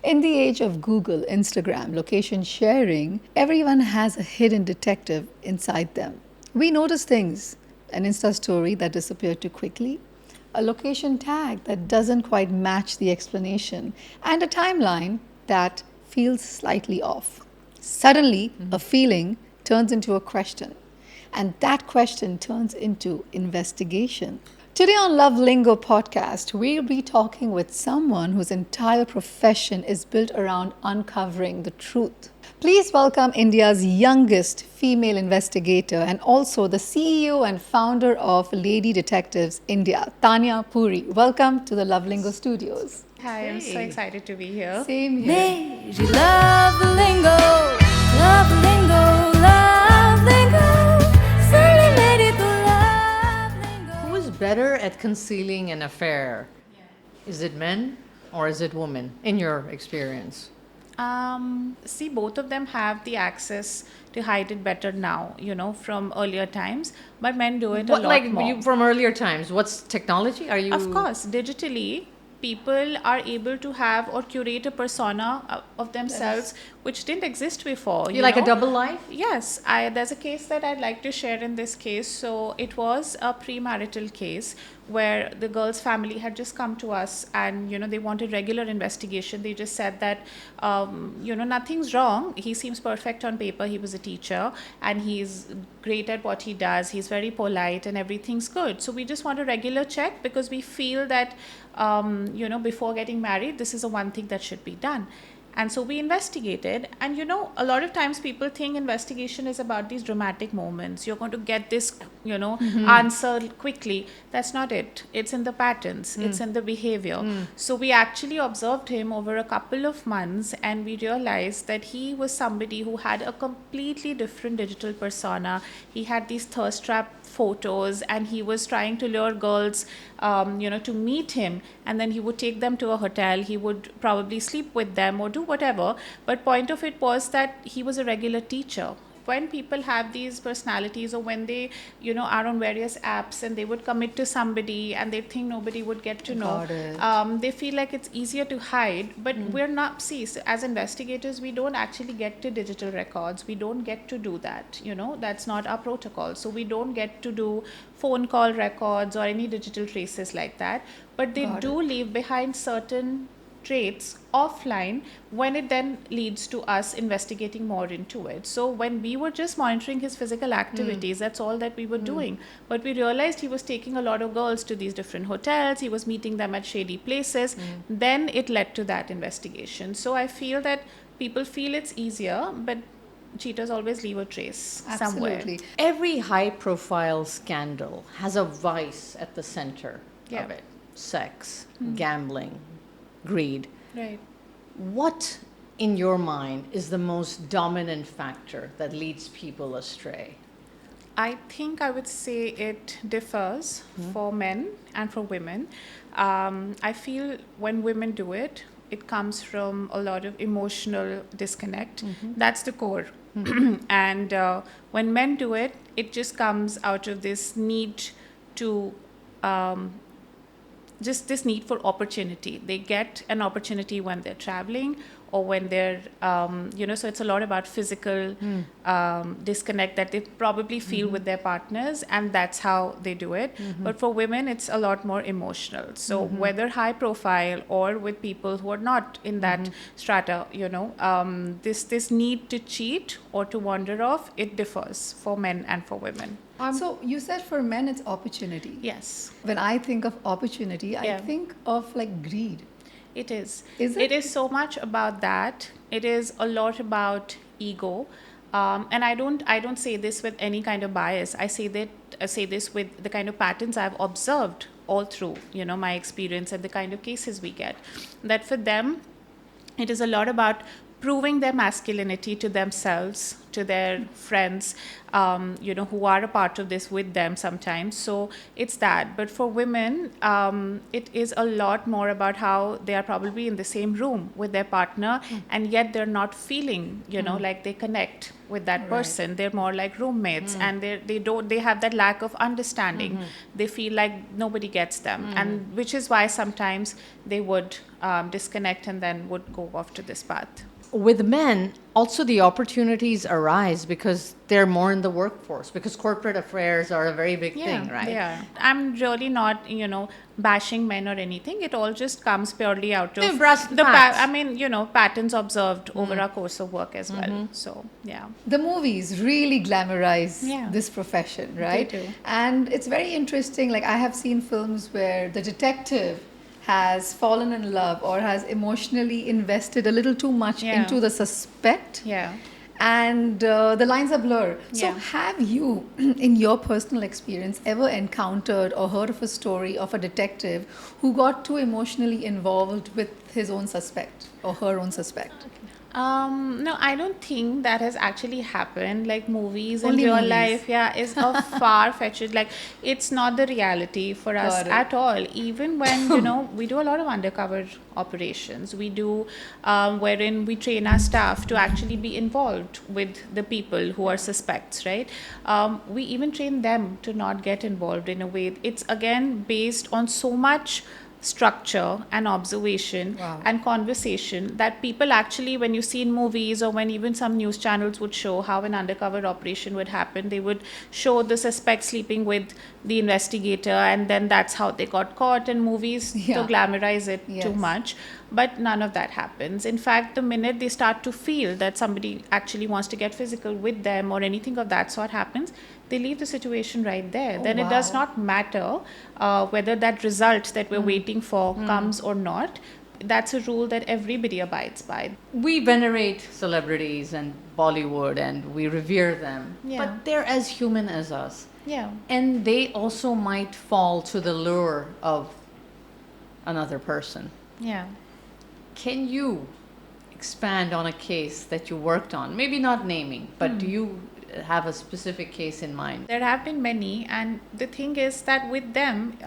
In the age of Google, Instagram, location sharing, everyone has a hidden detective inside them. We notice things, an Insta story that disappeared too quickly, a location tag that doesn't quite match the explanation, and a timeline that feels slightly off. Suddenly, a feeling turns into a question, and that question turns into investigation. Today on Love Lingo podcast, we'll be talking with someone whose entire profession is built around uncovering the truth. Please welcome India's youngest female investigator and also the CEO and founder of Lady Detectives India, Tanya Puri. Welcome to the Love Lingo studios. Hi, I'm so excited to be here. Same here. Lady Love Lingo, Love Lingo, Love Lingo, silly lady to Love Lingo. Who is better at concealing an affair? Is it men or is it women, in your experience? See, both of them have the access to hide it better now, from earlier times, but men do it a lot more. From earlier times, what's technology? Are you? Of course, digitally, people are able to have or curate a persona of themselves which didn't exist before. You like a double life? Yes, there's a case that I'd like to share in this case. So it was a premarital case where the girl's family had just come to us and, they wanted regular investigation. They just said that, nothing's wrong. He seems perfect on paper. He was a teacher and he's great at what he does. He's very polite and everything's good. So we just want a regular check because we feel that, before getting married, this is the one thing that should be done. And so we investigated, and a lot of times people think investigation is about these dramatic moments. You're going to get this, answer quickly. That's not it. It's in the patterns. It's in the behavior. So we actually observed him over a couple of months, and we realized that he was somebody who had a completely different digital persona. He had these thirst trap photos, and he was trying to lure girls, to meet him, and then he would take them to a hotel. He would probably sleep with them or do whatever. But point of it was that he was a regular teacher. When people have these personalities, or when they, are on various apps and they would commit to somebody and they think nobody would get to know, they feel like it's easier to hide. But we're not, so as investigators, we don't actually get to digital records. We don't get to do that. That's not our protocol. So we don't get to do phone call records or any digital traces like that. But they do leave behind certain traits offline when it then leads to us investigating more into it. So when we were just monitoring his physical activities, that's all that we were doing. But we realized he was taking a lot of girls to these different hotels. He was meeting them at shady places. Then it led to that investigation. So I feel that people feel it's easier, but cheaters always leave a trace somewhere. Every high-profile scandal has a vice at the center of it. Sex, gambling, greed. Right. What, in your mind, is the most dominant factor that leads people astray? I think I would say it differs for men and for women. I feel when women do it, it comes from a lot of emotional disconnect. That's the core. And when men do it, it just comes out of this need to just this need for opportunity. They get an opportunity when they're traveling or when they're, so it's a lot about physical disconnect that they probably feel with their partners, and that's how they do it. But for women, it's a lot more emotional. So whether high profile or with people who are not in that strata, this need to cheat or to wander off, it differs for men and for women. So you said for men it's opportunity. Yes. When I think of opportunity, I think of like greed. It is. Is it? It is so much about that. It is a lot about ego. And I don't say this with any kind of bias. I say this with the kind of patterns I've observed all through, my experience and the kind of cases we get. That for them, it is a lot about proving their masculinity to themselves, to to their friends, who are a part of this with them sometimes. So it's that. But for women, it is a lot more about how they are probably in the same room with their partner, and yet they're not feeling, like they connect with that person. They're more like roommates, and they have that lack of understanding. They feel like nobody gets them, and which is why sometimes they would disconnect and then would go off to this path. With men, also the opportunities arise because they're more in the workforce, because corporate affairs are a very big thing, right? Yeah. I'm really not, bashing men or anything. It all just comes purely out of patterns observed over our course of work as well. So, yeah. The movies really glamorize Yeah. this profession, right? They do. And it's very interesting. Like, I have seen films where the detective has fallen in love or has emotionally invested a little too much Yeah. into the suspect. Yeah. And the lines are blurred. So, Yeah. have you, in your personal experience, ever encountered or heard of a story of a detective who got too emotionally involved with his own suspect or her own suspect? No, I don't think that has actually happened. Like movies and Only real movies. life, is a far-fetched. Like it's not the reality for us Got it. at all. Even when we do a lot of undercover operations, we do wherein we train our staff to actually be involved with the people who are suspects, right? We even train them to not get involved in a way. It's again based on so much structure and observation Wow. and conversation that people actually, when you see in movies or when even some news channels would show how an undercover operation would happen, they would show the suspect sleeping with the investigator, and then that's how they got caught, and movies Yeah. to glamorize it Yes. too much. But none of that happens. In fact, the minute they start to feel that somebody actually wants to get physical with them or anything of that sort happens, they leave the situation right there. Oh, Then it does wow. not matter whether that result that we're waiting for comes or not. That's a rule that everybody abides by. We venerate celebrities and Bollywood and we revere them, Yeah. but they're as human as us. Yeah. And they also might fall to the lure of another person. Yeah. Can you expand on a case that you worked on? Maybe not naming, but do you have a specific case in mind? There have been many, and the thing is that with them,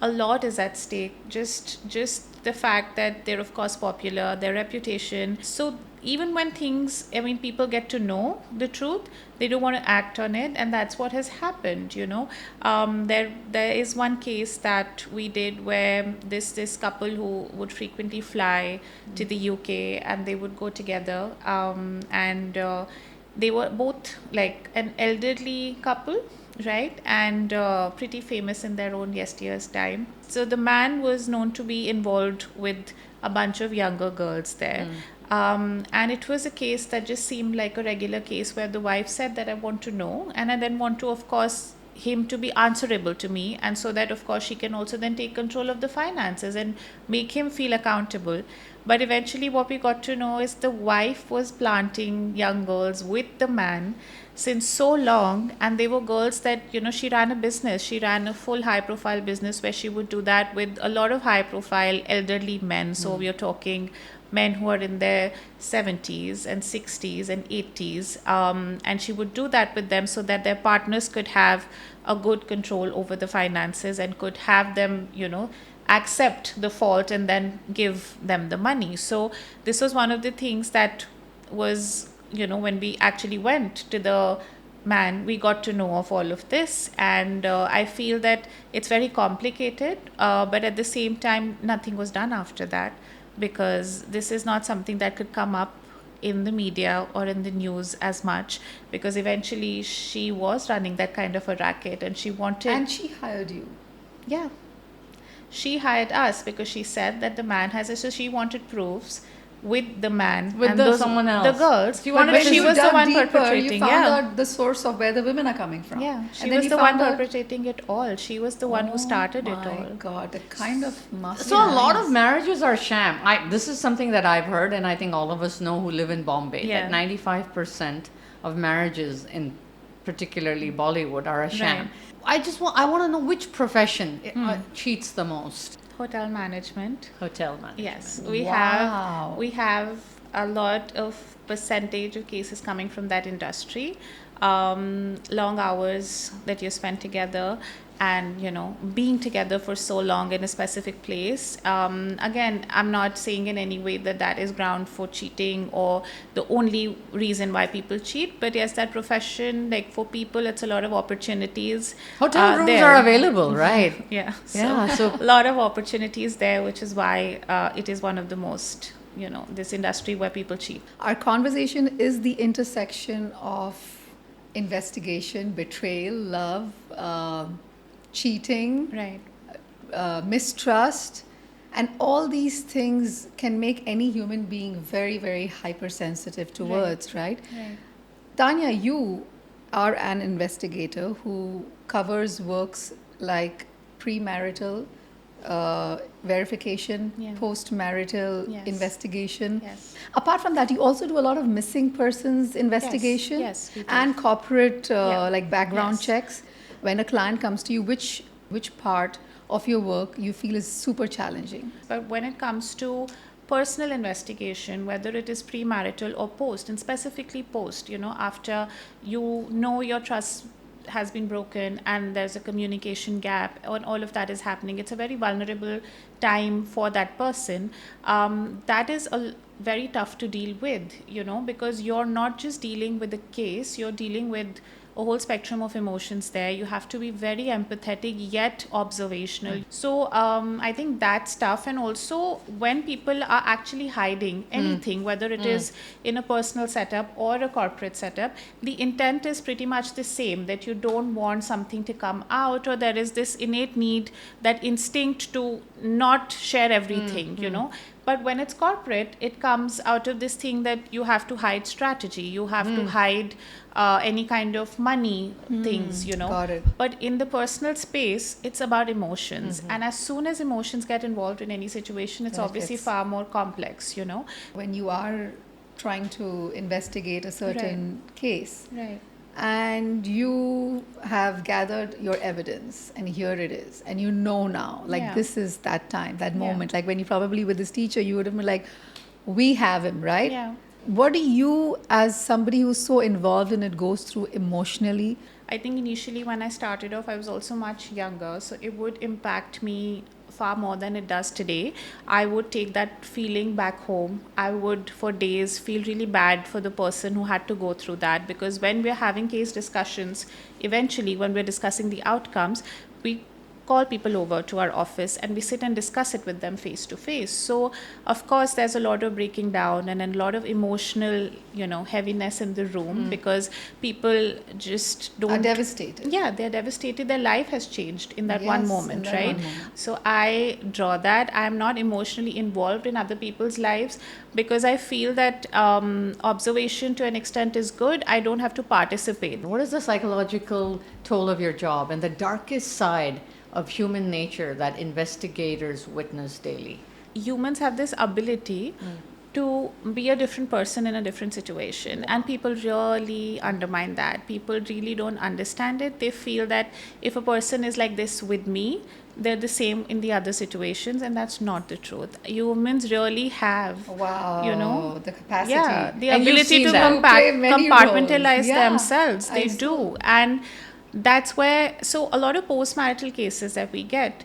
a lot is at stake. Just the fact that they're of course popular, their reputation. So even when people get to know the truth, they don't want to act on it, and that's what has happened. There is one case that we did where this couple who would frequently fly to the UK, and they would go together, and they were both like an elderly couple, right? And pretty famous in their own yesteryear's time. So the man was known to be involved with a bunch of younger girls there. And it was a case that just seemed like a regular case where the wife said that I want to know, and I then want to, of course, him to be answerable to me, and so that of course she can also then take control of the finances and make him feel accountable. But eventually what we got to know is the wife was planting young girls with the man since so long, and they were girls that she ran a business. She ran a full high profile business where she would do that with a lot of high profile elderly men. So we are talking men who are in their 70s and 60s and 80s, and she would do that with them so that their partners could have a good control over the finances and could have them accept the fault and then give them the money. So this was one of the things that was, when we actually went to the man, we got to know of all of this. And I feel that it's very complicated, but at the same time, nothing was done after that, because this is not something that could come up in the media or in the news as much, because eventually she was running that kind of a racket, and she wanted... And she hired you. Yeah. She hired us because she said that the man has... So she wanted proofs with the man With and someone else. the girls. She But wanted when to she you was the dug one deeper, perpetrating. you found Yeah. out the source of where the women are coming from. Yeah, she And then was you the one found out- perpetrating it all. She was the one who started it Oh my all. God, the kind of must. So a lot of marriages are sham. This is something that I've heard, and I think all of us know who live in Bombay, Yeah. that 95% of marriages in particularly Bollywood are a sham. Right. I want to know which profession cheats the most. Hotel management. Hotel management. Yes, Wow. we have a lot of percentage of cases coming from that industry. Long hours that you spend together, and being together for so long in a specific place. Again, I'm not saying in any way that that is ground for cheating or the only reason why people cheat, but yes, that profession, like for people, it's a lot of opportunities. Hotel rooms there. are available, right? Yeah, So a lot of opportunities there, which is why it is one of the most, this industry where people cheat. Our conversation is the intersection of investigation, betrayal, love, cheating, Right. Mistrust, and all these things can make any human being very, very hypersensitive to words, right? Right. Tanya, you are an investigator who covers works like premarital verification, Yeah. post-marital Yes. investigation. Yes. Apart from that, you also do a lot of missing persons investigation Yes, we do. and corporate Yeah. like background Yes. checks. When a client comes to you, which part of your work you feel is super challenging? But when it comes to personal investigation, whether it is premarital or post, and specifically post, after your trust has been broken and there's a communication gap and all of that is happening, it's a very vulnerable time for that person. That is very tough to deal with, because you're not just dealing with the case, you're dealing with a whole spectrum of emotions there. You have to be very empathetic yet observational. So I think that's tough. And also when people are actually hiding anything, whether it is in a personal setup or a corporate setup, the intent is pretty much the same, that you don't want something to come out, or there is this innate need, that instinct to not share everything, But when it's corporate, it comes out of this thing that you have to hide strategy, you have to hide any kind of money things, Got it. But in the personal space, it's about emotions. And as soon as emotions get involved in any situation, it's Then it obviously gets- far more complex, When you are trying to investigate a certain case, Right. and you have gathered your evidence, and here it is, and now, like Yeah. this is that time, that Yeah. moment, like when you probably with this teacher, you would have been like, we have him, right? Yeah. What do you, as somebody who's so involved in it, goes through emotionally? I think initially when I started off, I was also much younger, so it would impact me far more than it does today. I would take that feeling back home. I would for days feel really bad for the person who had to go through that, because when we're having case discussions, eventually when we're discussing the outcomes, we call people over to our office and we sit and discuss it with them face to face. So of course there's a lot of breaking down and a lot of emotional, heaviness in the room, because people just Are don't devastated. yeah, they're devastated. Their life has changed in that one Yes, moment, in that right? one moment. So I draw that. I'm not emotionally involved in other people's lives, because I feel that observation to an extent is good. I don't have to participate. what is the psychological toll of your job and the darkest side of human nature that investigators witness daily? Humans have this ability to be a different person in a different situation, and people really undermine that. People really don't understand it. They feel that if a person is like this with me, they're the same in the other situations, and that's not the truth. Humans really have Wow, the capacity. yeah, the And you've ability seen to that. Play many compartmentalize roles. Yeah, themselves. I They see. do. And that's where, so a lot of post-marital cases that we get,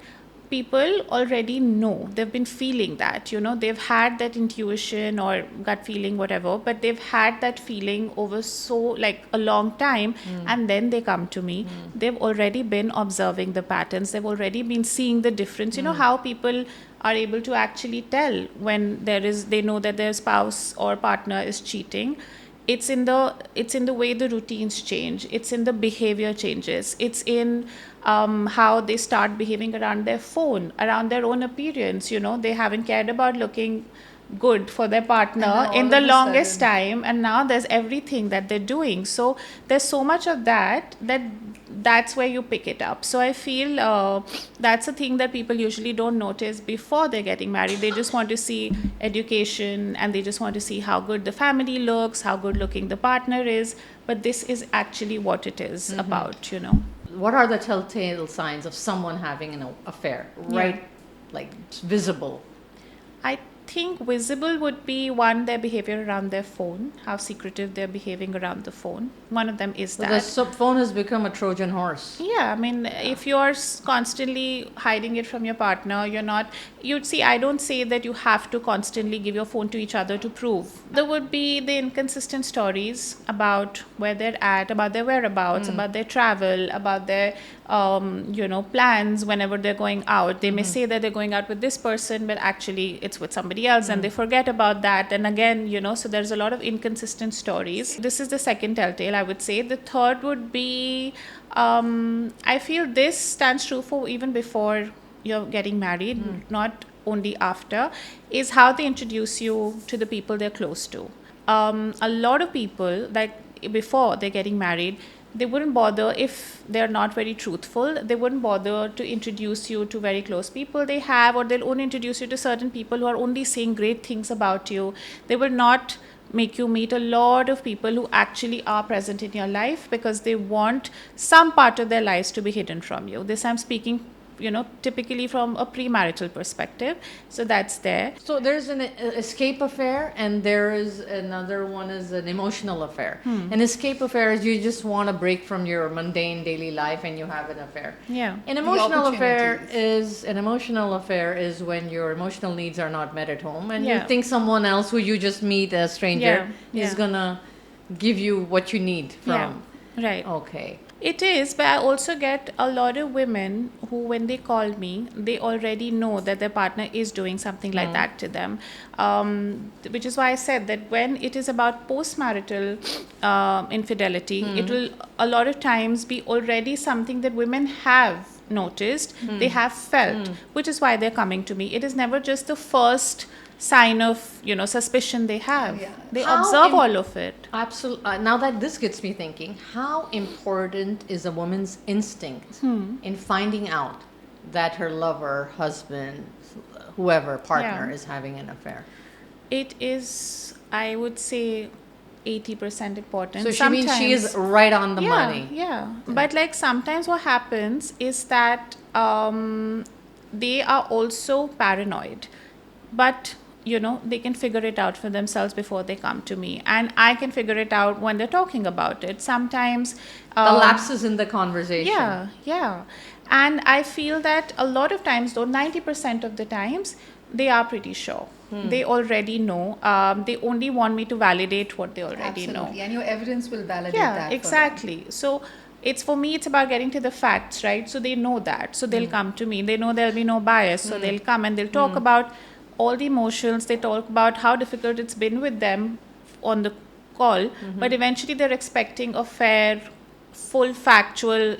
people already know, they've been feeling that, they've had that intuition or gut feeling, whatever, but they've had that feeling over so like a long time, and then they come to me. They've already been observing the patterns, they've already been seeing the difference. How people are able to actually tell when they know that their spouse or partner is cheating. It's in the way the routines change, it's in the behavior changes, it's in how they start behaving around their phone, around their own appearance. They haven't cared about looking good for their partner now in all the of a longest sudden- time, and now there's everything that they're doing. So there's so much of that's where you pick it up. So I feel that's a thing that people usually don't notice before they're getting married. They just want to see education, and they just want to see how good the family looks, how good looking the partner is, but this is actually what it is about. What are the telltale signs of someone having an affair? Right, like it's visible. I think visible would be one, their behavior around their phone, how secretive they're behaving around the phone. One of them is But that. the phone has become a Trojan horse. Yeah, I mean, if you're constantly hiding it from your partner, you'd see, I don't say that you have to constantly give your phone to each other to prove. There would be the inconsistent stories about where they're at, about their whereabouts, about their travel, about their, plans whenever they're going out. They may say that they're going out with this person, but actually it's with somebody else and they forget about that. And again, so there's a lot of inconsistent stories. This is the second telltale, I would say. The third would be, I feel this stands true for even before you're getting married, not only after, is how they introduce you to the people they're close to. A lot of people, like before they're getting married, they wouldn't bother, if they're not very truthful, they wouldn't bother to introduce you to very close people they have, or they'll only introduce you to certain people who are only saying great things about you. They will not make you meet a lot of people who actually are present in your life, because they want some part of their lives to be hidden from you. This I'm speaking, typically from a premarital perspective. So that's there. So there's an escape affair, and there is another one is an emotional affair. An escape affair is you just want to break from your mundane daily life and you have an affair. Yeah. An emotional affair is when your emotional needs are not met at home, and you think someone else who you just meet, a stranger, is gonna give you what you need from. Yeah. Right. Okay. It is, but I also get a lot of women who, when they call me, they already know that their partner is doing something like that to them. Which is why I said that when it is about post-marital infidelity, it will a lot of times be already something that women have noticed, they have felt, which is why they're coming to me. It is never just the first sign of, suspicion they have. Yeah. They observe all of it. Absolutely. Now that this gets me thinking, how important is a woman's instinct in finding out that her lover, husband, whoever, partner is having an affair? It is, I would say, 80% important. So she means she is right on the money. Yeah. But like sometimes what happens is that they are also paranoid. But they can figure it out for themselves before they come to me. And I can figure it out when they're talking about it. Sometimes The lapses in the conversation. Yeah. And I feel that a lot of times, though, 90% of the times, they are pretty sure. They already know. They only want me to validate what they already know. Absolutely. And your evidence will validate that. Yeah, exactly. So it's about getting to the facts, right? So they know that. So they'll come to me. They know there'll be no bias. So they'll come and they'll talk about all the emotions. They talk about how difficult it's been with them on the call, but eventually they're expecting a fair, full factual,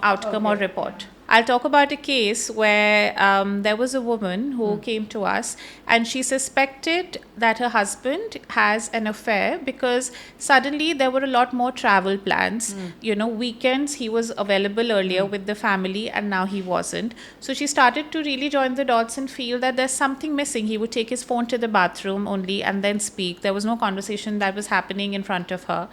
outcome or report. I'll talk about a case where there was a woman who came to us and she suspected that her husband has an affair because suddenly there were a lot more travel plans. Weekends he was available earlier with the family and now he wasn't. So she started to really join the dots and feel that there's something missing. He would take his phone to the bathroom only and then speak. There was no conversation that was happening in front of her.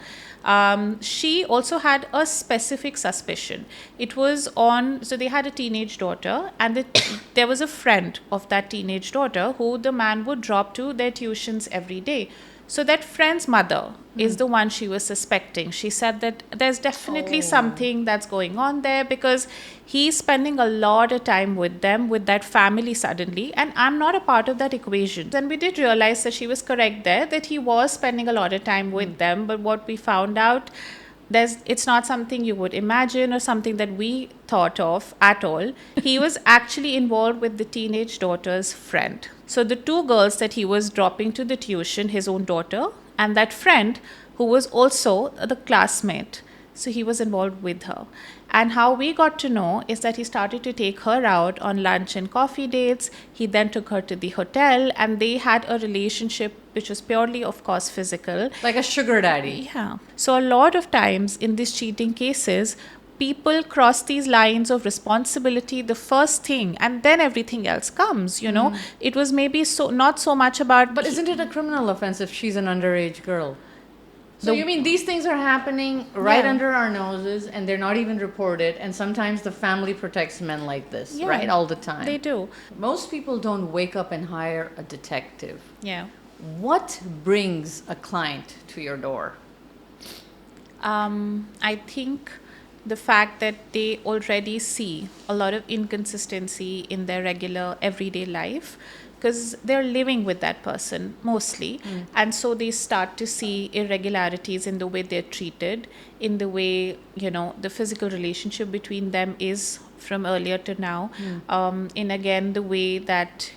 She also had a specific suspicion. It was so they had a teenage daughter, and there was a friend of that teenage daughter who the man would drop to their tuitions every day. So that friend's mother is the one she was suspecting. She said that there's definitely something that's going on there because he's spending a lot of time with them, with that family suddenly, and I'm not a part of that equation. Then we did realize that she was correct there, that he was spending a lot of time with them, but what we found out, it's not something you would imagine or something that we thought of at all. He was actually involved with the teenage daughter's friend. So the two girls that he was dropping to the tuition, his own daughter, and that friend who was also the classmate. So he was involved with her. And how we got to know is that he started to take her out on lunch and coffee dates. He then took her to the hotel and they had a relationship which was purely, of course, physical. Like a sugar daddy. Yeah. So a lot of times in these cheating cases, people cross these lines of responsibility the first thing and then everything else comes, It was maybe not so much about... But isn't it a criminal offense if she's an underage girl? So you mean these things are happening right under our noses and they're not even reported, and sometimes the family protects men like this, Yeah, right? All the time. They do. Most people don't wake up and hire a detective. Yeah. What brings a client to your door? I think the fact that they already see a lot of inconsistency in their regular everyday life, because they're living with that person mostly, and so they start to see irregularities in the way they're treated, in the way, you know, the physical relationship between them is from earlier to now, in again the way that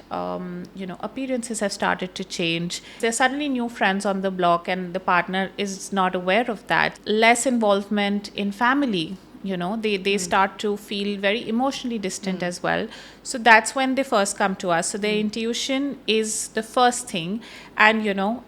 you know, appearances have started to change. There's suddenly new friends on the block and the partner is not aware of that. Less involvement in family, you know, they start to feel very emotionally distant as well. So that's when they first come to us. So their intuition is the first thing, and you know,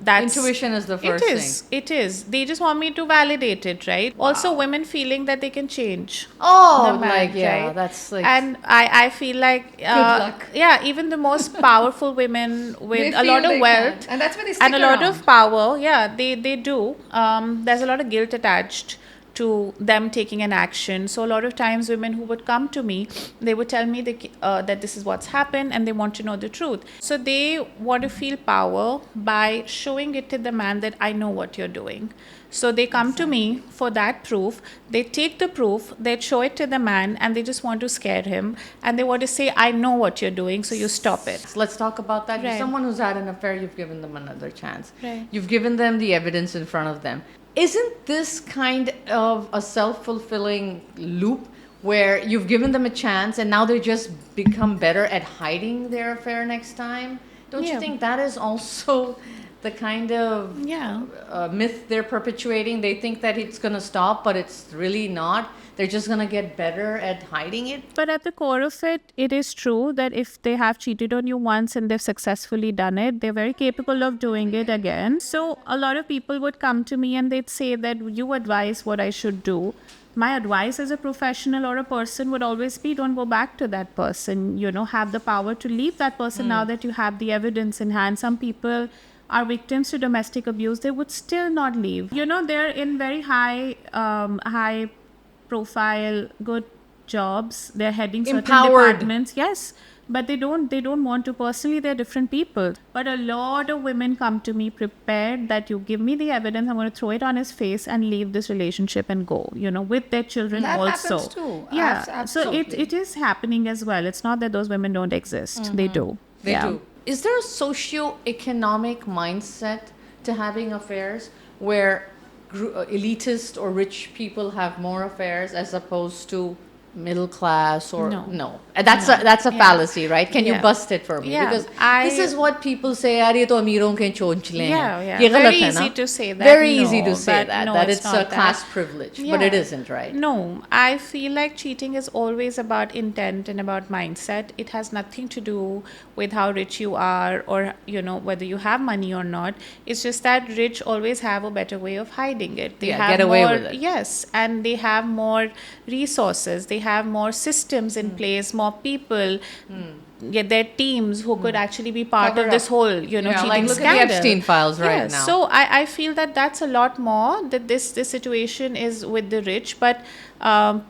that's Intuition is the first it is they just want me to validate it, right? Also women feeling that they can change Oh, the man, like, yeah, right? that's like... And I feel like luck. yeah, even the most powerful women with They a lot feel of they wealth can. And that's why they stick and a lot around. of power, yeah, they do. There's a lot of guilt attached to them taking an action. So a lot of times women who would come to me, they would tell me that this is what's happened and they want to know the truth. So they want to feel power by showing it to the man that I know what you're doing. So they come to me for that proof. They take the proof, they show it to the man, and they just want to scare him. And they want to say, I know what you're doing, so you stop it. Let's talk about that. Right. Someone who's had an affair, you've given them another chance. Right. You've given them the evidence in front of them. Isn't this kind of a self-fulfilling loop where you've given them a chance and now they just become better at hiding their affair next time? Don't you Yeah. think that is also the kind of Yeah. myth they're perpetuating? They think that it's going to stop, but it's really not. They're just going to get better at hiding it. But at the core of it, it is true that if they have cheated on you once and they've successfully done it, they're very capable of doing it again. So a lot of people would come to me and they'd say that you advise what I should do. My advice as a professional or a person would always be, don't go back to that person. You know, have the power to leave that person now that you have the evidence in hand. Some people are victims to domestic abuse. They would still not leave. You know, they're in very high profile, good jobs. They're heading certain Empowered. departments. Yes, but they don't want to personally. They're different people. But a lot of women come to me prepared that you give me the evidence, I'm going to throw it on his face and leave this relationship and go, you know, with their children That also. happens too. Yeah, so Absolutely. it is happening as well. It's not that those women don't exist. They do. They Yeah. do. Is there a socio-economic mindset to having affairs where elitist or rich people have more affairs as opposed to middle class or No. That's a Yeah. fallacy, right? Can you Yeah. bust it for me? Yeah. Because I- this is what people say, यार ये तो अमीरों के चोंचले हैं. Yeah. ये Very गलत है ना? easy to say that. Very No, easy to say but that no, that it's it's a not that. class privilege, but Yeah. it isn't, right? No, I feel like cheating is always about intent and about mindset. It has nothing to do with how rich you are or, you know, whether you have money or not. It's just that rich always have a better way of hiding it. They Yeah, have get away more, with it. Yes, and they have more resources. They have more systems in place, more people. Yeah, their teams who could actually be part Cover of this up. whole, you know, Yeah, cheating like look scandal. at the Epstein files right Yeah, now. So I feel that that's a lot more, that this situation is with the rich, but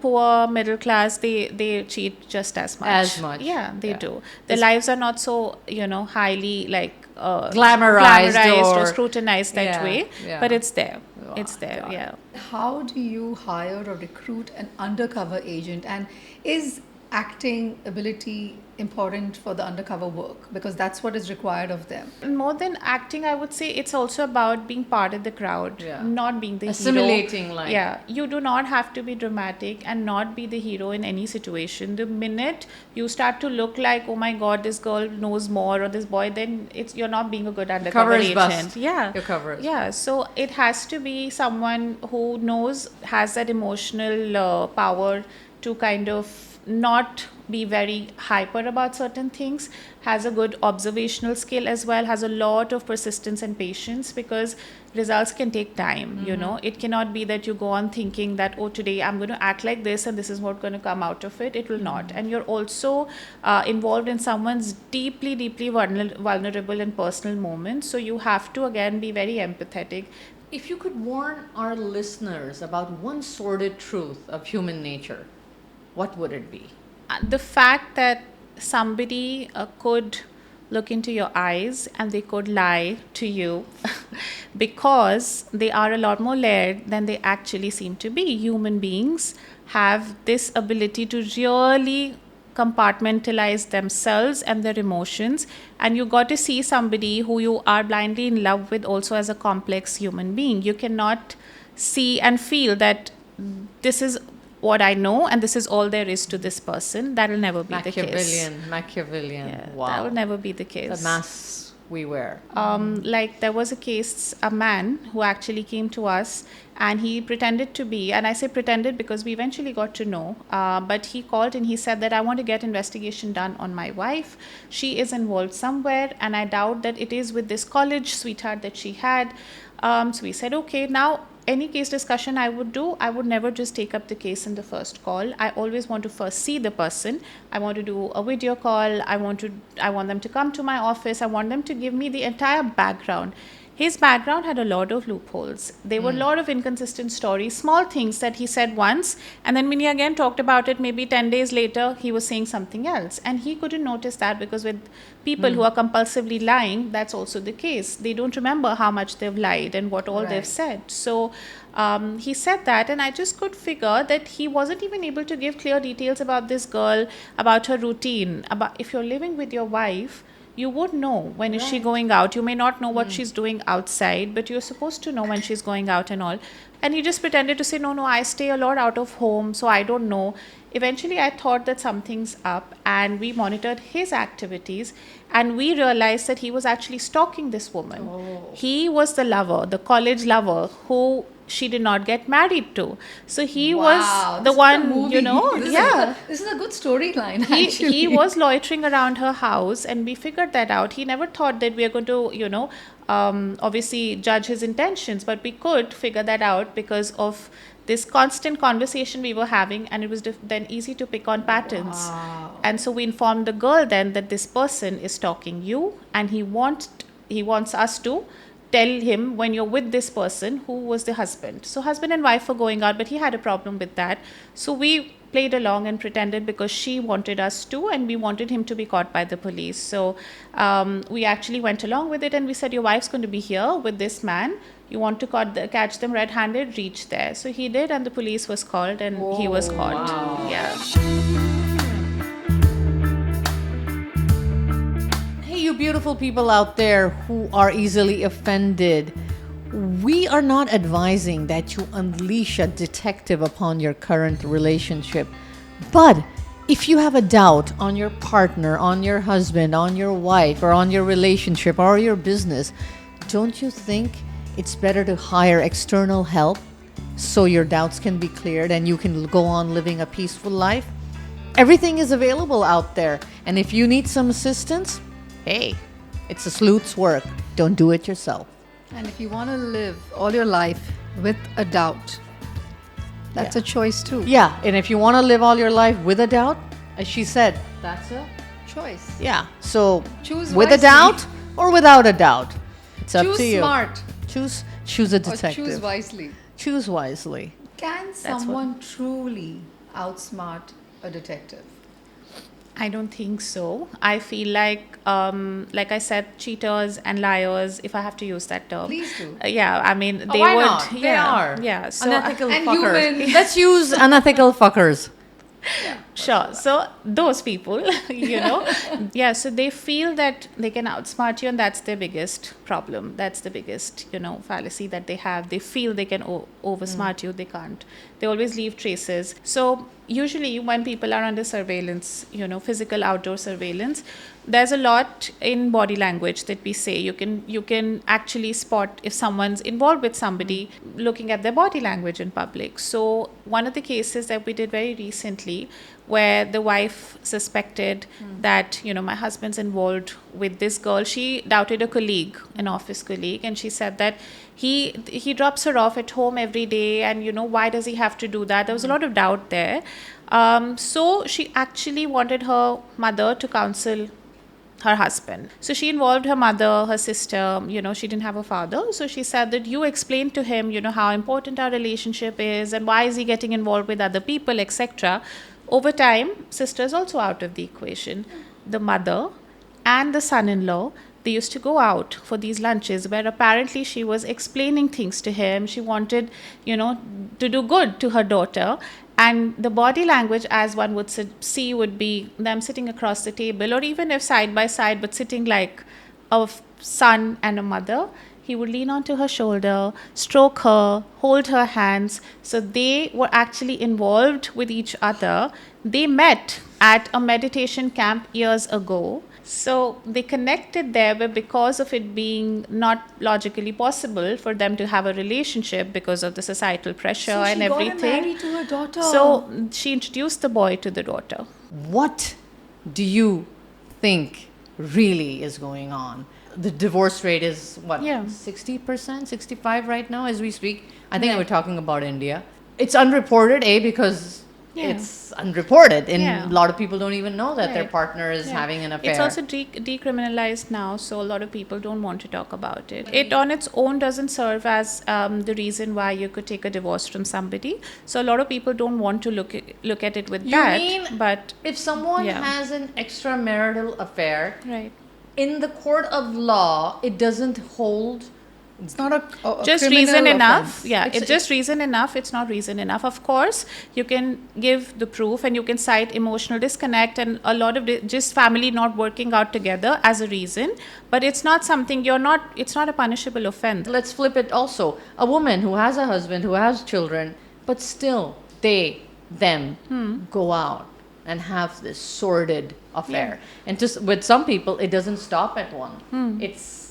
poor middle class, they cheat just as much. As much. Yeah, they Yeah. do. Their lives are not so, you know, highly like Glamorized or- scrutinized that Yeah, way, yeah. but it's there. Oh, It's there. God. Yeah. How do you hire or recruit an undercover agent? And is acting ability important for the undercover work? Because that's what is required of them. More than acting, I would say it's also about being part of the crowd, Yeah. not being the Assimilating, hero. like- Yeah, you do not have to be dramatic and not be the hero in any situation. The minute you start to look like, oh my God, this girl knows more, or this boy, then you're not being a good undercover Cover is agent. bust. Yeah, Your cover is yeah. So it has to be someone who knows, has that emotional power to kind of not be very hyper about certain things, has a good observational skill as well, has a lot of persistence and patience, because results can take time. You know, it cannot be that you go on thinking that, oh, today I'm going to act like this and this is what's going to come out of it. It will not. And you're also involved in someone's deeply vulnerable and personal moments, so you have to again be very empathetic. If you could warn our listeners about one sordid truth of human nature, what would it be? The fact that somebody could look into your eyes and they could lie to you because they are a lot more layered than they actually seem to be. Human beings have this ability to really compartmentalize themselves and their emotions, and you got to see somebody who you are blindly in love with also as a complex human being. You cannot see and feel that this is what I know and this is all there is to this person. That will never be the case. Machiavellian. Yeah, Wow. that will never be the case. The masks we wear. Like there was a case, a man who actually came to us and he pretended to be, and I say pretended because we eventually got to know, but he called and he said that I want to get investigation done on my wife. She is involved somewhere and I doubt that it is with this college sweetheart that she had. So we said, okay, now any case discussion I would do, I would never just take up the case in the first call. I always want to first see the person. I want to do a video call. I want them to come to my office. I want them to give me the entire background. His background had a lot of loopholes. There were a lot of inconsistent stories, small things that he said once, and then when he again talked about it, maybe 10 days later, he was saying something else. And he couldn't notice that because with people who are compulsively lying, that's also the case. They don't remember how much they've lied and what all they've said. So he said that, and I just could figure that he wasn't even able to give clear details about this girl, about her routine. About if you're living with your wife, you would know when is she going out. You may not know what she's doing outside, but you're supposed to know when she's going out and all. And he just pretended to say, no, I stay a lot out of home, so I don't know. Eventually, I thought that something's up, and we monitored his activities, and we realized that he was actually stalking this woman. He was the lover, the college lover, who she did not get married to. So he was the one, you know, This is a good storyline, actually. He was loitering around her house, and we figured that out. He never thought that we are going to, obviously judge his intentions, but we could figure that out because of this constant conversation we were having, and it was then easy to pick on patterns. And so we informed the girl then that this person is stalking you, and he wants us to tell him when you're with this person who was the husband. So husband and wife were going out, but he had a problem with that. So we played along and pretended because she wanted us to, and we wanted him to be caught by the police. So we actually went along with it, and we said, your wife's going to be here with this man. You want to catch them red-handed, reach there. So he did, and the police was called, and he was caught. Wow. Yeah. You beautiful people out there who are easily offended, we are not advising that you unleash a detective upon your current relationship. But if you have a doubt on your partner, on your husband, on your wife, or on your relationship or your business, don't you think it's better to hire external help so your doubts can be cleared and you can go on living a peaceful life? Everything is available out there. And if you need some assistance, hey, it's a sleuth's work. Don't do it yourself. And if you want to live all your life with a doubt, that's a choice too. Yeah, and if you want to live all your life with a doubt, as she said, that's a Choice. yeah. So Choose with a wisely. doubt or without a doubt, it's up Choose to you. smart Choose a or detective. choose wisely. Choose wisely. Can someone truly outsmart a detective? I don't think so. I feel like I said, cheaters and liars, if I have to use that term. Please do. Yeah, I mean, they Why would. not? Yeah, They are. Yeah. So Unethical and fuckers. human. Let's use unethical fuckers. sure. So those people, yeah. So they feel that they can outsmart you, and that's their biggest problem. That's the biggest, fallacy that they have. They feel they can oversmart you. They can't. They always leave traces. So usually when people are under surveillance, physical outdoor surveillance, there's a lot in body language that we say. You can actually spot if someone's involved with somebody looking at their body language in public. So one of the cases that we did very recently, where the wife suspected that my husband's involved with this girl. She doubted a colleague, an office colleague, and she said that he drops her off at home every day, and why does he have to do that? There was a lot of doubt there. So she actually wanted her mother to counsel her husband. So she involved her mother, her sister, she didn't have a father. So she said that you explain to him, how important our relationship is and why is he getting involved with other people, etc. Over time, sister is also out of the equation. The mother and the son-in-law, they used to go out for these lunches where apparently she was explaining things to him. She wanted, to do good to her daughter. And the body language, as one would see, would be them sitting across the table, or even if side by side, but sitting like a son and a mother. He would lean onto her shoulder, stroke her, hold her hands. So they were actually involved with each other. They met at a meditation camp years ago. So they connected there, but because of it being not logically possible for them to have a relationship because of the societal pressure and everything. Got married to her daughter. So she introduced the boy to the daughter. What do you think really is going on? The divorce rate is what, 60%, 65 right now as we speak? I think we're talking about India. It's unreported, because it's unreported, and a lot of people don't even know that their partner is having an affair. It's also decriminalized now, so a lot of people don't want to talk about it. It on its own doesn't serve as the reason why you could take a divorce from somebody. So a lot of people don't want to look at it with that. You mean, but if someone has an extramarital affair, right, in the court of law, it doesn't hold. It's not a just criminal reason enough. offense. Yeah, it's just reason enough. It's not reason enough. Of course, you can give the proof and you can cite emotional disconnect and a lot of just family not working out together as a reason. But it's not something it's not a punishable offense. Let's flip it also. A woman who has a husband, who has children, but still them go out and have this sordid affair. And just with some people, it doesn't stop at one. It's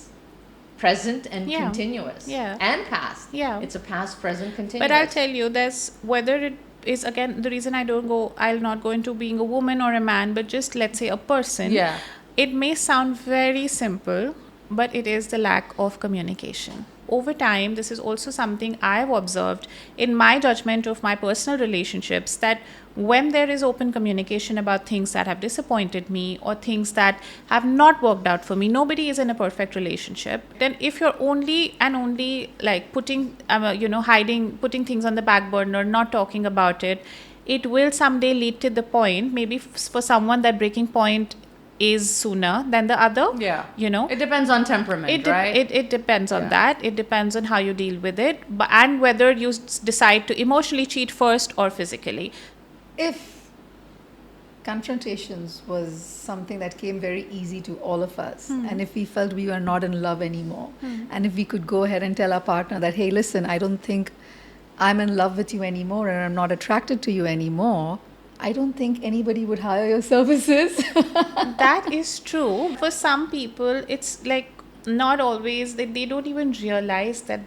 present and continuous. And past. It's a past, present, continuous. But I'll tell you, there's whether it is, again, the reason I'll not go into being a woman or a man, but just let's say a person. It may sound very simple, but it is the lack of communication. Over time, this is also something I've observed in my judgment of my personal relationships, that when there is open communication about things that have disappointed me or things that have not worked out for me, nobody is in a perfect relationship. Then if you're only like putting, putting things on the back burner, not talking about it, it will someday lead to the point, maybe for someone that breaking point is sooner than the other. It depends on temperament, right? It depends on that. It depends on how you deal with it, and whether you decide to emotionally cheat first or physically. If confrontations was something that came very easy to all of us, and if we felt we were not in love anymore, and if we could go ahead and tell our partner that, hey, listen, I don't think I'm in love with you anymore and I'm not attracted to you anymore, I don't think anybody would hire your services. That is true. For some people, it's like not always, they don't even realize that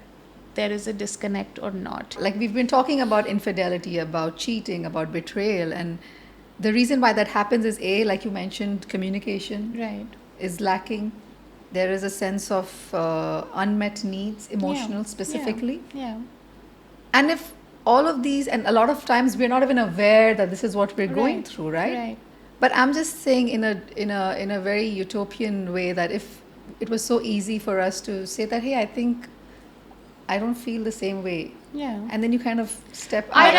there is a disconnect or not. Like we've been talking about infidelity, about cheating, about betrayal, and the reason why that happens is like you mentioned, communication is lacking. There is a sense of unmet needs, emotional specifically. And if all of these, and a lot of times we're not even aware that this is what we're going through, right? But I'm just saying in a very utopian way, that if it was so easy for us to say that, hey, I think I don't feel the same way. And then you kind of step out.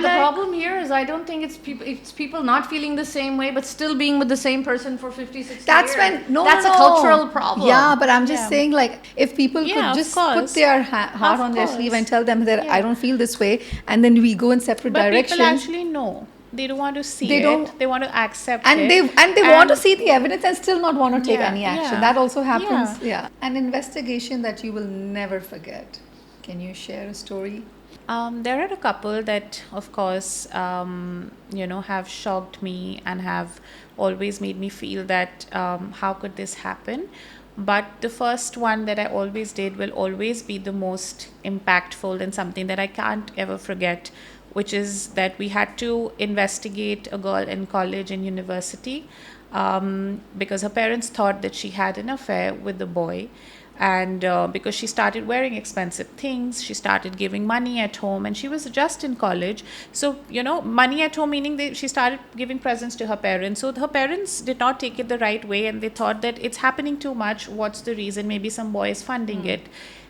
The problem here is I don't think it's people not feeling the same way but still being with the same person for 50, 60 that's years. That's a cultural problem. Yeah, but I'm just saying, like, if people could just put their heart on their sleeve and tell them that I don't feel this way, and then we go in separate directions. But people actually know. They don't want to see it. They want to accept it. And they want to see the evidence and still not want to take any action. That also happens. An investigation that you will never forget. Can you share a story? There are a couple that, of course, have shocked me and have always made me feel that how could this happen? But the first one that I always did will always be the most impactful and something that I can't ever forget, which is that we had to investigate a girl in college and university because her parents thought that she had an affair with the boy. And because she started wearing expensive things, she started giving money at home, and she was just in college. So, money at home, meaning she started giving presents to her parents. So her parents did not take it the right way, and they thought that it's happening too much. What's the reason? Maybe some boy is funding it.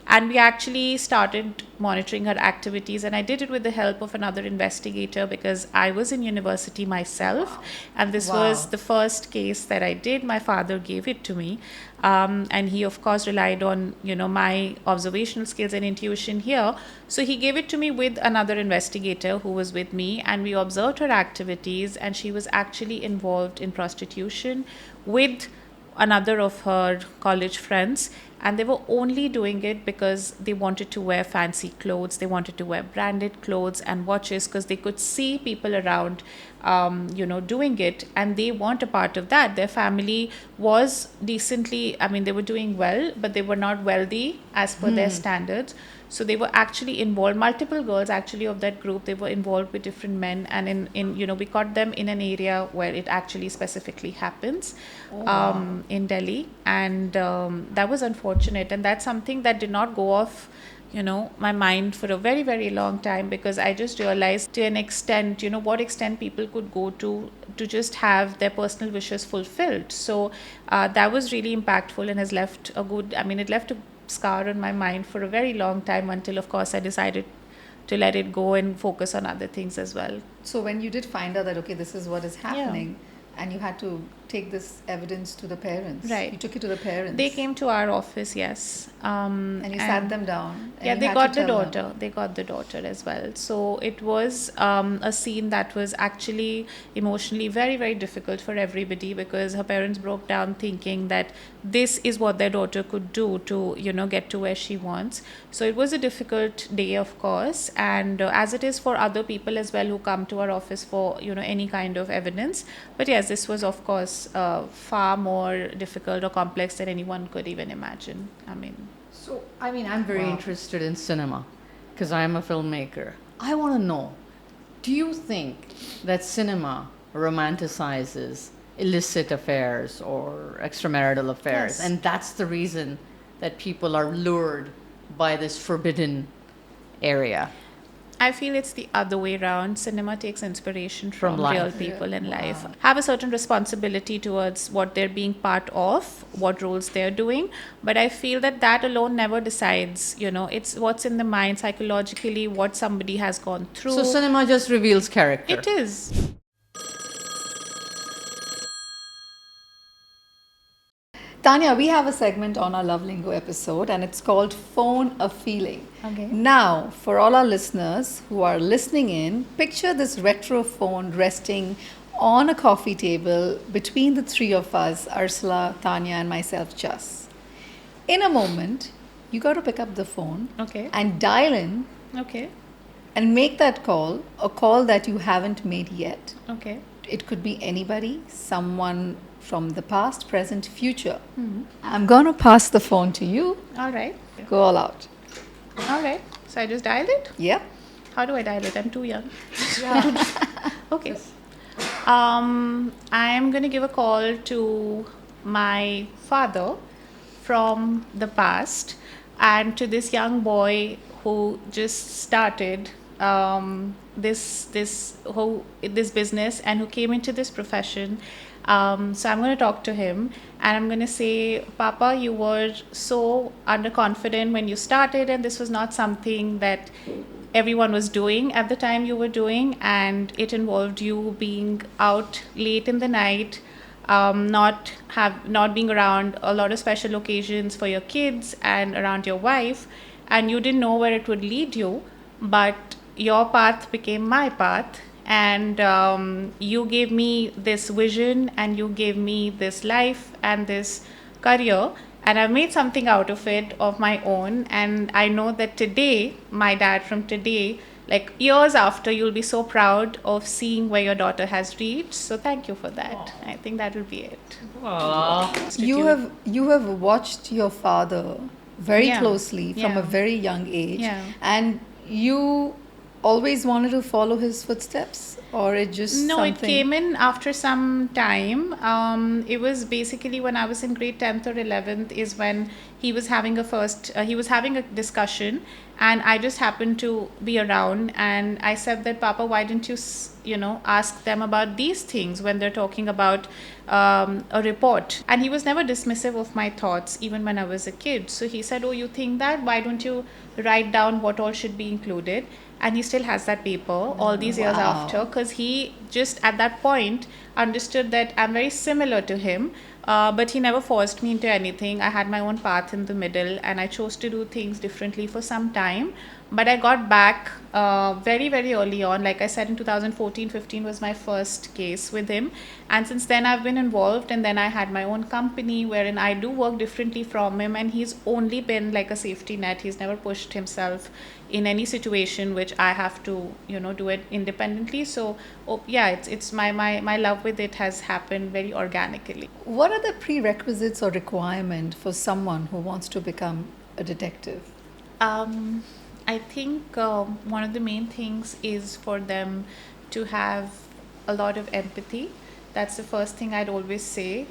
And we actually started monitoring her activities, and I did it with the help of another investigator because I was in university myself. And this was the first case that I did. My father gave it to me, and he of course relied on my observational skills and intuition here. So he gave it to me with another investigator who was with me, and we observed her activities, and she was actually involved in prostitution with another of her college friends, and they were only doing it because they wanted to wear fancy clothes, they wanted to wear branded clothes and watches, because they could see people around doing it, and they weren't a part of that. Their family was decently, they were doing well, but they were not wealthy as per their standards. So they were actually involved, multiple girls actually of that group, they were involved with different men, and in we caught them in an area where it actually specifically happens, in Delhi. And that was unfortunate, and that's something that did not go off my mind for a very, very long time, because I just realized to an extent, what extent people could go to just have their personal wishes fulfilled. So that was really impactful and has left it left a scar on my mind for a very long time, until of course I decided to let it go and focus on other things as well. So when you did find out that, okay, this is what is happening, and you had to take this evidence to the parents. Right. You took it to the parents. They came to our office, yes. And you sat them down. And Yeah, you they had got to the tell them. daughter. They got the daughter as well. So it was a scene that was actually emotionally very, very difficult for everybody, because her parents broke down thinking that this is what their daughter could do to, get to where she wants. So it was a difficult day, of course. And as it is for other people as well who come to our office for, any kind of evidence. But yes, this was, of course, far more difficult or complex than anyone could even imagine. So, I'm very interested in cinema because I am a filmmaker. I want to know, do you think that cinema romanticizes illicit affairs or extramarital affairs? Yes. And that's the reason that people are lured by this forbidden area? I feel it's the other way around. Cinema takes inspiration from life. real people in life. Have a certain responsibility towards what they're being part of, what roles they're doing. But I feel that alone never decides, it's what's in the mind psychologically, what somebody has gone through. So cinema just reveals character. It is. Tanya, we have a segment on our Love Lingo episode, and it's called Phone a Feeling. Okay. Now, for all our listeners who are listening in, picture this retro phone resting on a coffee table between the three of us, Ursula, Tanya, and myself, Jas. In a moment, you got to pick up the phone Okay. and dial in Okay. and make that call, a call that you haven't made yet. Okay. It could be anybody, someone from the past, present, future. I'm going to pass the phone to you. All right. Go all out. All right. So I just dial it? Yep. How do I dial it? I'm too young. Okay. I am going to give a call to my father from the past, and to this young boy who just started this business and who came into this profession. So I'm going to talk to him, and I'm going to say, Papa, you were so underconfident when you started, and this was not something that everyone was doing at the time you were doing, and it involved you being out late in the night, not being around a lot of special occasions for your kids and around your wife, and you didn't know where it would lead you, but your path became my path. And you gave me this vision, and you gave me this life and this career, and I've made something out of it of my own. And I know that today, my dad from today, like years after, you'll be so proud of seeing where your daughter has reached. So thank you for that. I think that will be it. You have watched your father very Yeah. closely from Yeah. a very young age, Yeah. and you always wanted to follow his footsteps, or it just No, something? it came in after some time. It was basically when I was in grade 10th or 11th is when he was having a discussion, and I just happened to be around, and I said that, Papa, why didn't you ask them about these things when they're talking about a report? And he was never dismissive of my thoughts, even when I was a kid. So he said, oh, you think that? Why don't you write down what all should be included? And he still has that paper all these years after, because he just at that point understood that I'm very similar to him. But he never forced me into anything. I had my own path in the middle, and I chose to do things differently for some time. But I got back very, very early on. Like I said, in 2014-15 was my first case with him. And since then, I've been involved. And then I had my own company wherein I do work differently from him. And he's only been like a safety net. He's never pushed himself in any situation which I have to, do it independently. So, it's my love with it has happened very organically. What are the prerequisites or requirement for someone who wants to become a detective? I think one of the main things is for them to have a lot of empathy. That's the first thing I'd always say,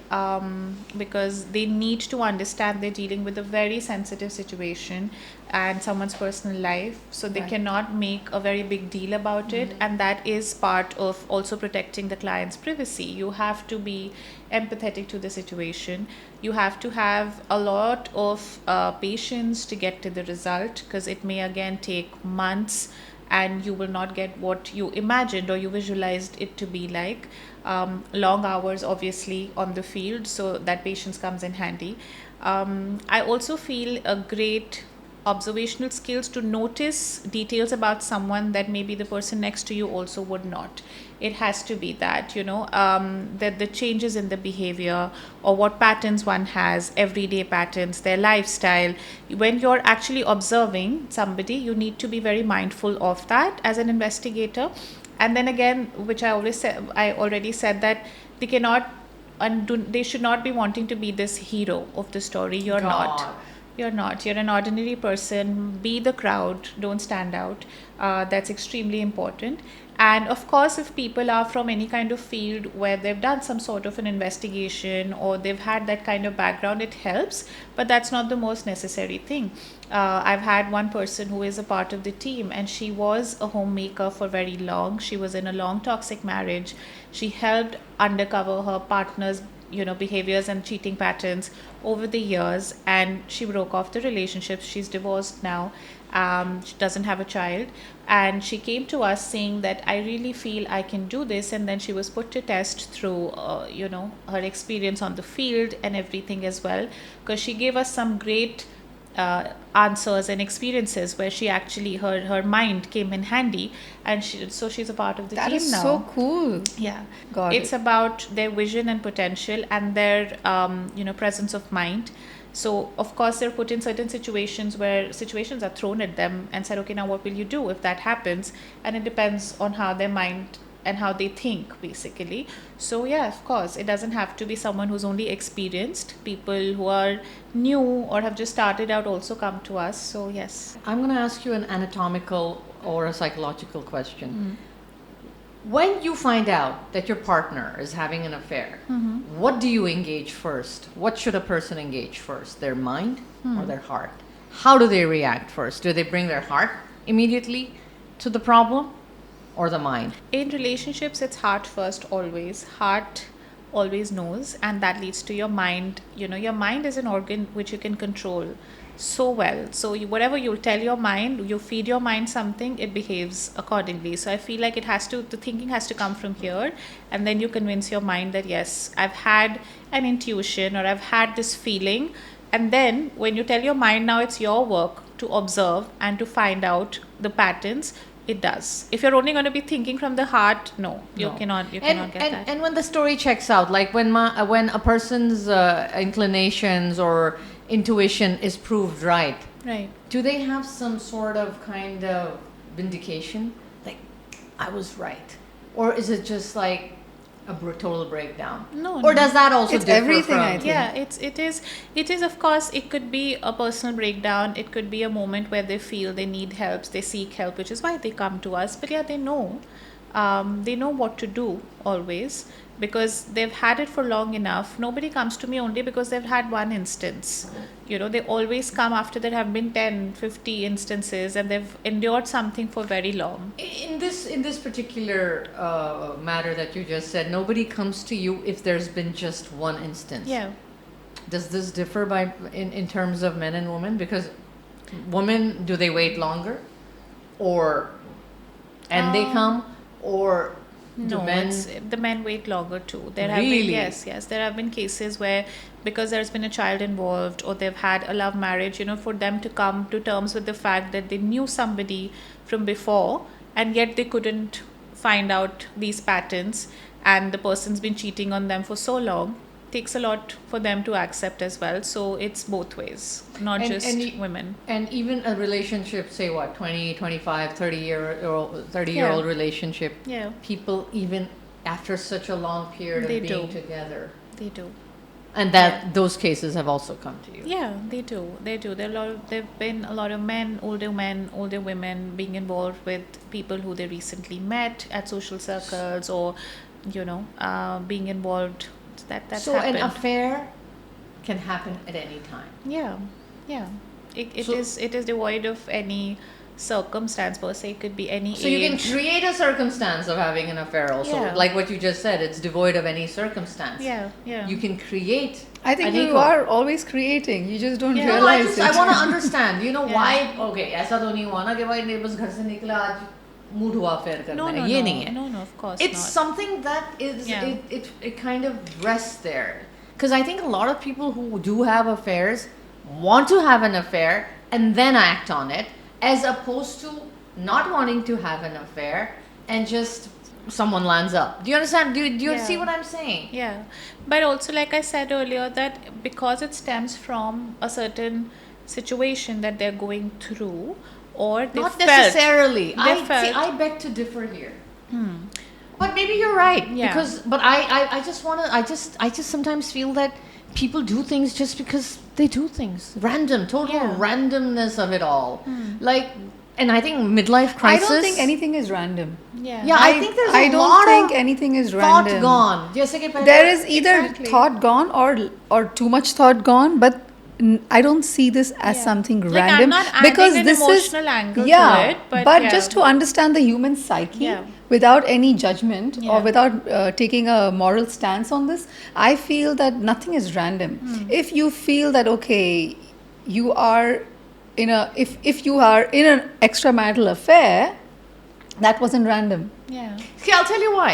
because they need to understand they're dealing with a very sensitive situation and someone's personal life, so they cannot make a very big deal about it, and that is part of also protecting the client's privacy. You have to be empathetic to the situation. You have to have a lot of patience to get to the result, because it may again take months and you will not get what you imagined or you visualized it to be like. Long hours obviously on the field, so that patience comes in handy. I also feel a great observational skills to notice details about someone that maybe the person next to you also would not. It has to be that, that the changes in the behavior or what patterns one has, everyday patterns, their lifestyle. When you're actually observing somebody, you need to be very mindful of that as an investigator. And then again, which I already said that they cannot they should not be wanting to be this hero of the story. You're not. You're not. You're an ordinary person. Be the crowd. Don't stand out. That's extremely important. And of course, if people are from any kind of field where they've done some sort of an investigation or they've had that kind of background, it helps. But that's not the most necessary thing. I've had one person who is a part of the team, and she was a homemaker for very long. She was in a long toxic marriage. She helped uncover her partner's behaviors and cheating patterns over the years, and she broke off the relationship. She's divorced now. She doesn't have a child, and she came to us saying that I really feel I can do this. And then she was put to test through her experience on the field and everything as well, because she gave us some great answers and experiences where she actually her mind came in handy, and she's a part of the team now. That is so cool. Yeah, It's about their vision and potential and their presence of mind. So of course they're put in certain situations where situations are thrown at them and said, okay, now what will you do if that happens? And it depends on how their mind and how they think, basically. So yeah, of course, it doesn't have to be someone who's only experienced. People who are new or have just started out also come to us. So yes. I'm going to ask you an anatomical or a psychological question. When you find out that your partner is having an affair, what do you engage first? What should a person engage first? Their mind or their heart? How do they react first? Do they bring their heart immediately to the problem or the mind? In relationships, it's heart first always. Heart always knows, and that leads to your mind. Your mind is an organ which you can control so well. So whatever you tell your mind, you feed your mind something, it behaves accordingly. So I feel like the thinking has to come from here, and then you convince your mind that yes, I've had an intuition or I've had this feeling. And then when you tell your mind, now it's your work to observe and to find out the patterns, it does. If you're only going to be thinking from the heart, you cannot get that. And when the story checks out, like when a person's inclinations or intuition is proved right, do they have some sort of kind of vindication, like I was right, or is it just like a total breakdown? Or does that also it's differ everything, from? I think. Yeah, it is of course. It could be a personal breakdown. It could be a moment where they feel they need help, they seek help, which is why they come to us. But yeah, they know. They know what to do always, because they've had it for long enough. Nobody comes to me only because they've had one instance. They always come after there have been 10, 50 instances, and they've endured something for very long. In this particular matter that you just said, nobody comes to you if there's been just one instance. Yeah. Does this differ in terms of men and women? Because women, do they wait longer, and they come, or do No, men? the men wait longer too. There have Really? been, yes, there have been cases where, because there's been a child involved, or they've had a love marriage, for them to come to terms with the fact that they knew somebody from before, and yet they couldn't find out these patterns, and the person's been cheating on them for so long, takes a lot for them to accept as well. So it's both ways, not just women. And even a relationship, say what, 20, 25, 30-year-old relationship, Yeah, people, even after such a long period They of being do. together, they do. and that those cases have also come to you. Yeah, they do. There've been a lot of men, older women being involved with people who they recently met at social circles, or being involved. That's So happened. an affair can happen at any time. Yeah. It So- is devoid of any circumstance per se. It could be any So age. you can create a circumstance of having an affair also. Yeah. Like what you just said, it's devoid of any circumstance. Yeah. You can create. I think an you ego. are always creating. You just don't Yeah. No, I realize want it. to understand. Yeah. Why? Okay, ऐसा तो नहीं हुआ ना कि भाई neighbors घर से निकला आज मूड हुआ affair करने No, का. no, ये no. नहीं है. No, of course It's not. something that is Yeah. it kind of rests there, because I think a lot of people who do have affairs want to have an affair and then act on it, as opposed to not wanting to have an affair and just someone lands up. Do you understand? Do you Yeah. see what I'm saying? Yeah, but also, like I said earlier, that because it stems from a certain situation that they're going through, or they Not felt, necessarily. they I felt- I beg to differ here. But maybe you're right. Yeah. But I just wanna I just sometimes feel that people do things just because they do things. Total Yeah. randomness of it all. Like, and I think midlife crisis. I don't think anything is random. Yeah. Yeah, I think there's I a don't lot think of anything is thought random. gone. जैसे कि पहले- There is either Exactly. thought gone or too much thought gone, but I don't see this as Yeah. something Like, I'm random, not adding because an this emotional is angle to yeah, it, but yeah. just to understand the human psyche Yeah. without any judgment or Yeah. without taking a moral stance on this, I feel that nothing is random. If you feel that okay, you are if you are in an extramarital affair, that wasn't random. Yeah. See, I'll tell you why.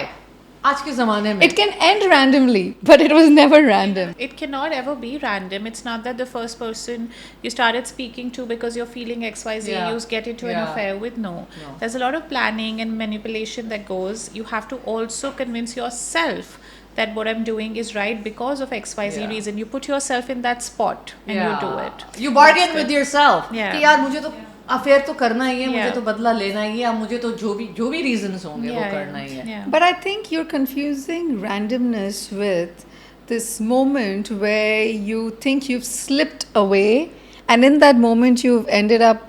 आज के ज़माने में It can end randomly, but it was never random. It cannot ever be random. It's not that the first person you started speaking to because you're feeling XYZ, Yeah. you get into an Yeah. affair with. No. There's a lot of planning and manipulation that goes. You have to also convince yourself that what I'm doing is right because of XYZ Yeah. reason. You put yourself in that spot and you do it. You bargain That's with it. yourself. Yeah. कि यार मुझे तो affair तो करना ही है, मुझे Yeah. तो बदला लेना ही है, या मुझे तो जो भी रीजंस होंगे वो करना ही है. Yeah. But I think you're confusing randomness with this moment where you think you've slipped away, and in that moment you've ended up,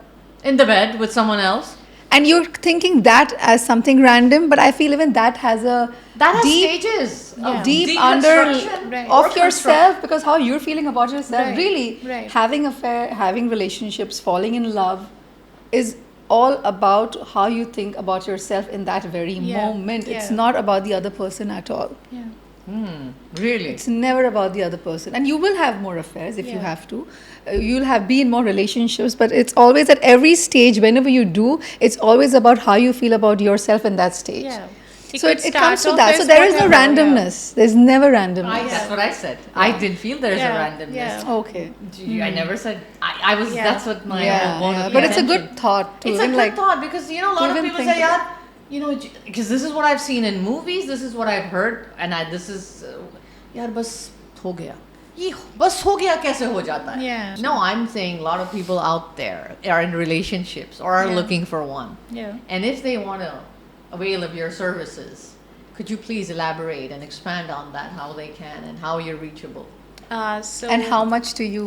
In the bed with someone else. and you're thinking that as something random. But I feel even that has a That has deep, stages. Yeah. Of deep under deconstruction Right. of or yourself, because how you're feeling about yourself. Right. Really, Right. having affair, having relationships, falling in love, is all about how you think about yourself in that very Yeah. moment. It's Yeah. not about the other person at all. Yeah. Really? It's never about the other person, and you will have more affairs if you Yeah. have to. You'll be in more relationships, but it's always at every stage. Whenever you do, it's always about how you feel about yourself in that stage. Yeah. So could it start comes to off that. So as there is no whatever, yeah. randomness. There's never randomness. That's what I said. I did feel there's Yeah. a randomness. Yeah. Okay. I never said. I was. Yeah. That's what my. Yeah. But it's a good thought to It's a even good like. thought, because a lot of even people think say, about- "Yeah, because this is what I've seen in movies. This is what I've heard, and this is, यार बस हो गया. ये बस हो गया कैसे हो जाता है? Yeah. No, I'm saying a lot of people out there are in relationships or are Yeah. looking for one, Yeah. and if they want to avail of your services, could you please elaborate and expand on that, how they can and how you're reachable? So And how much do you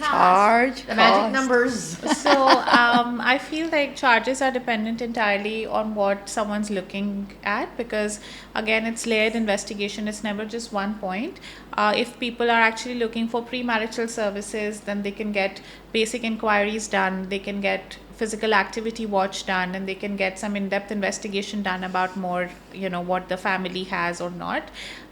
Charge, The magic cost. numbers. So I feel like charges are dependent entirely on what someone's looking at, because again, it's layered investigation. It's never just one point. If people are actually looking for premarital services, then they can get basic inquiries done. They can get physical activity watch done, and they can get some in-depth investigation done about more, what the family has or not.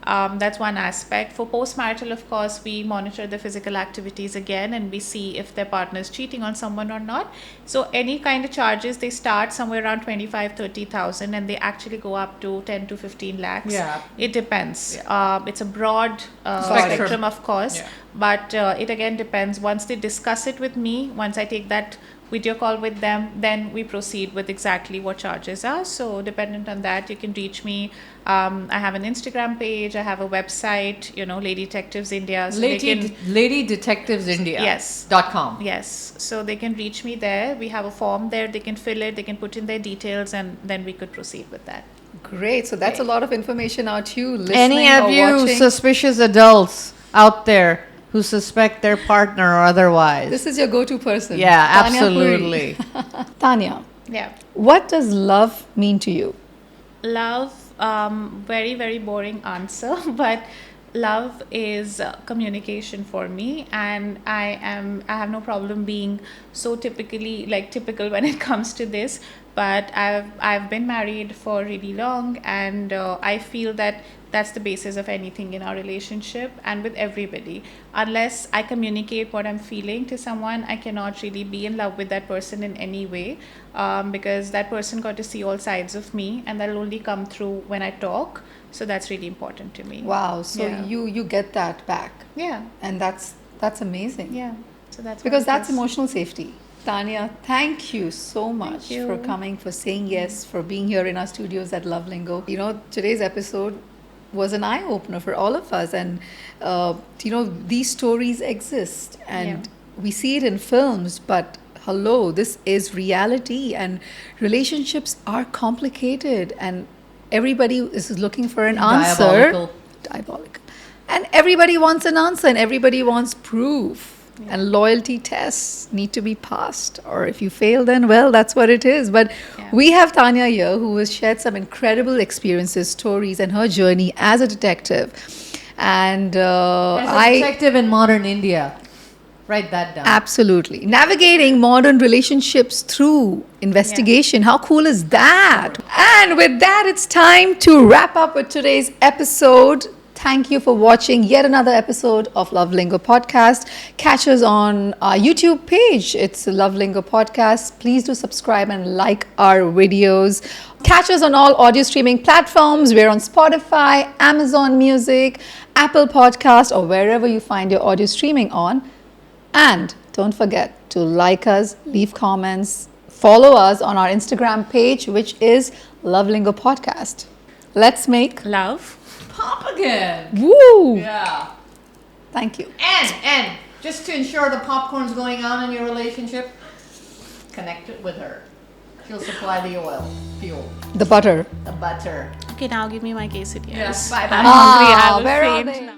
That's one aspect. For postmarital, of course, we monitor the physical activities again, and we see if their partner is cheating on someone or not. So any kind of charges, they start somewhere around 25,000-30,000, and they actually go up to 10 to 15 lakhs. Yeah. It depends. It's a broad Spectrum. spectrum, of course, Yeah. but it again depends. Once they discuss it with me, once I take that video call with them, then we proceed with exactly what charges are. So dependent on that, you can reach me. I have an Instagram page, I have a website, Lady Detectives India. So Lady Detectives India. Yes. .com. Yes, so they can reach me there. We have a form there, they can fill it, they can put in their details, and then we could proceed with that. Great. So that's a lot of information out to you listening Any of or you watching. suspicious adults out there who suspect their partner or otherwise. This is your go-to person. Yeah, Tanya Puri. absolutely. Tanya, Yeah. what does love mean to you? Love, very, very boring answer, but love is communication for me, and I have no problem being so typical when it comes to this. But I've been married for really long, and I feel that that's the basis of anything in our relationship and with everybody. Unless I communicate what I'm feeling to someone, I cannot really be in love with that person in any way, because that person got to see all sides of me, and that'll only come through when I talk. So that's really important to me. Wow. So Yeah. you get that back. Yeah. And that's amazing. Yeah. So that's Because what it that's is. emotional safety. Tanya, thank you so much you. for coming, for saying yes, for being here in our studios at Love Lingo. Today's episode was an eye opener for all of us, and these stories exist, and we see it in films, but hello, this is reality, and relationships are complicated, and everybody is looking for an answer. Diabolical. And everybody wants an answer, and everybody wants proof. And loyalty tests need to be passed, or if you fail, then well, that's what it is. But we have Tanya here, who has shared some incredible experiences, stories, and her journey as a detective. And As a detective in modern India. Write that down. absolutely navigating modern relationships through investigation. How cool is that? And with that, it's time to wrap up with today's episode. Thank you for watching yet another episode of Love Lingo Podcast. Catch us on our YouTube page. It's Love Lingo Podcast. Please do subscribe and like our videos. Catch us on all audio streaming platforms. We're on Spotify, Amazon Music, Apple Podcast, or wherever you find your audio streaming on. And don't forget to like us, leave comments, follow us on our Instagram page, which is Love Lingo Podcast. Let's make Love. Pop again. woo! Yeah. Thank you. And just to ensure the popcorn's going on in your relationship, connect it with her. She'll supply the oil, fuel, The butter. the butter. Okay, now give me my quesadillas. Yes. Bye-bye. I'm hungry. I will where are faint they? now.